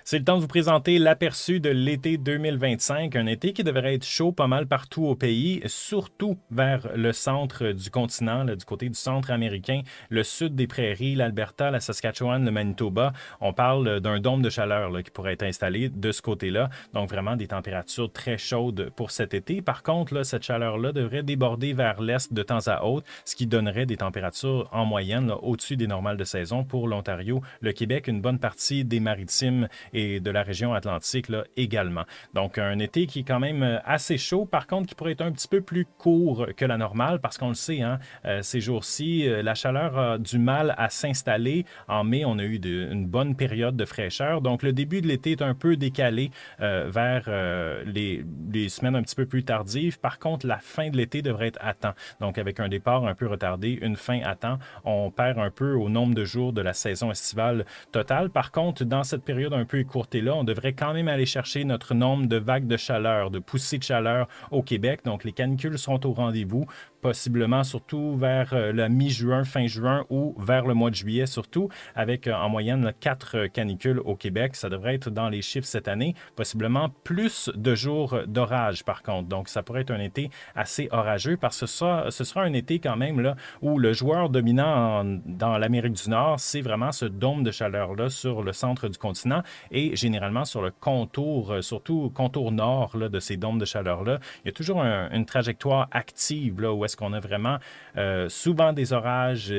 C'est le temps de vous présenter l'aperçu de l'été 2025, un été qui devrait être chaud pas mal partout au pays, surtout vers le centre du continent, là, du côté du centre américain, le sud des prairies, l'Alberta, la Saskatchewan, le Manitoba. On parle d'un dôme de chaleur là, qui pourrait être installé de ce côté-là, donc vraiment des températures très chaudes pour cet été. Par contre, là, cette chaleur-là devrait déborder vers l'est de temps à autre, ce qui donnerait des températures en moyenne là, au-dessus des normales de saison pour l'Ontario, le Québec, une bonne partie des maritimes et de la région atlantique là, également. Donc, un été qui est quand même assez chaud, par contre, qui pourrait être un petit peu plus court que la normale, parce qu'on le sait, hein, ces jours-ci, la chaleur a du mal à s'installer. En mai, on a eu une bonne période de fraîcheur, donc le début de l'été est un peu décalé vers les semaines un petit peu plus tardives. Par contre, la fin de l'été devrait être à temps. Donc, avec un départ un peu retardé, une fin à temps, on perd un peu au nombre de jours de la saison estivale totale. Par contre, dans cette période un peu écourtée-là, on devrait quand même aller chercher notre nombre de vagues de chaleur, de poussées de chaleur au Québec. Donc, les canicules seront au rendez-vous, possiblement surtout vers la mi-juin, fin juin ou vers le mois de juillet surtout, avec en moyenne là, 4 canicules au Québec. Ça devrait être dans les chiffres cette année, possiblement plus de jours d'orage par contre. Donc, ça pourrait être un été assez orageux parce que ce sera un été quand même là, où le joueur dominant dans l'Amérique du Nord, c'est vraiment ce dôme de chaleur-là sur le centre du continent et généralement sur le contour, surtout contour nord là, de ces dômes de chaleur-là. Il y a toujours une trajectoire active là, où est-ce qu'on a vraiment souvent des orages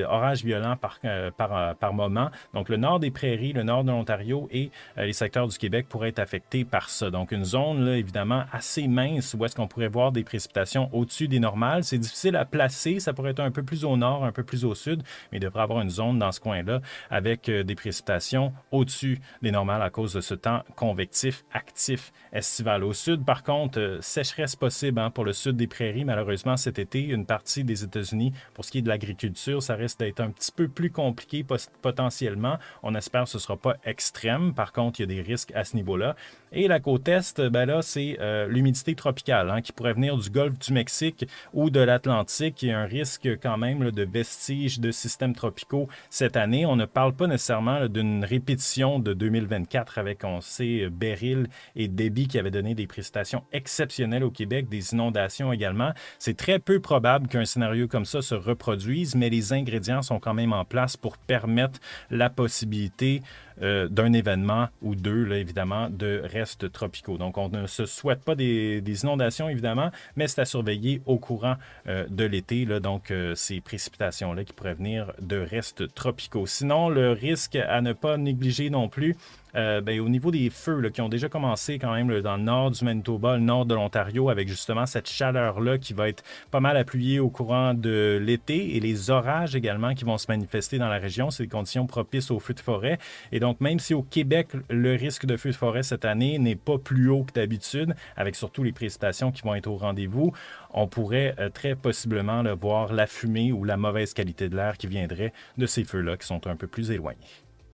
violents par moment. Donc, le nord des prairies, le nord de l'Ontario et les secteurs du Québec pourraient être affectés par ça. Donc, une zone, là, évidemment, assez mince où est-ce qu'on pourrait voir des précipitations au-dessus des normales. C'est difficile à placer. Ça pourrait être un peu plus au nord, un peu plus au sud, mais il devrait avoir une zone dans ce coin-là avec des précipitations au-dessus des normales à cause de ce temps convectif actif estival. Au sud, par contre, sécheresse possible hein, pour le sud des prairies, malheureusement, cet été. Une partie des États-Unis, pour ce qui est de l'agriculture, ça risque d'être un petit peu plus compliqué potentiellement. On espère que ce ne sera pas extrême. Par contre, il y a des risques à ce niveau-là. Et la côte est, ben là, c'est l'humidité tropicale hein, qui pourrait venir du golfe du Mexique ou de l'Atlantique. Il y a un risque quand même là, de vestiges de systèmes tropicaux cette année. On ne parle pas nécessairement d'une répétition de 2024 avec, on sait, Beryl et Debby qui avaient donné des précipitations exceptionnelles au Québec, des inondations également. C'est très peu probable qu'un scénario comme ça se reproduise, mais les ingrédients sont quand même en place pour permettre la possibilité d'un événement ou deux, là, évidemment, de restes tropicaux. Donc, on ne se souhaite pas des inondations, évidemment, mais c'est à surveiller au courant de l'été, là, donc ces précipitations-là qui pourraient venir de restes tropicaux. Sinon, le risque à ne pas négliger non plus, ben, au niveau des feux là, qui ont déjà commencé quand même là, dans le nord du Manitoba, le nord de l'Ontario, avec justement cette chaleur-là qui va être pas mal appuyée au courant de l'été et les orages également qui vont se manifester dans la région. C'est des conditions propices aux feux de forêt. Et donc, même si au Québec, le risque de feux de forêt cette année n'est pas plus haut que d'habitude, avec surtout les précipitations qui vont être au rendez-vous, on pourrait très possiblement là, voir la fumée ou la mauvaise qualité de l'air qui viendrait de ces feux-là qui sont un peu plus éloignés.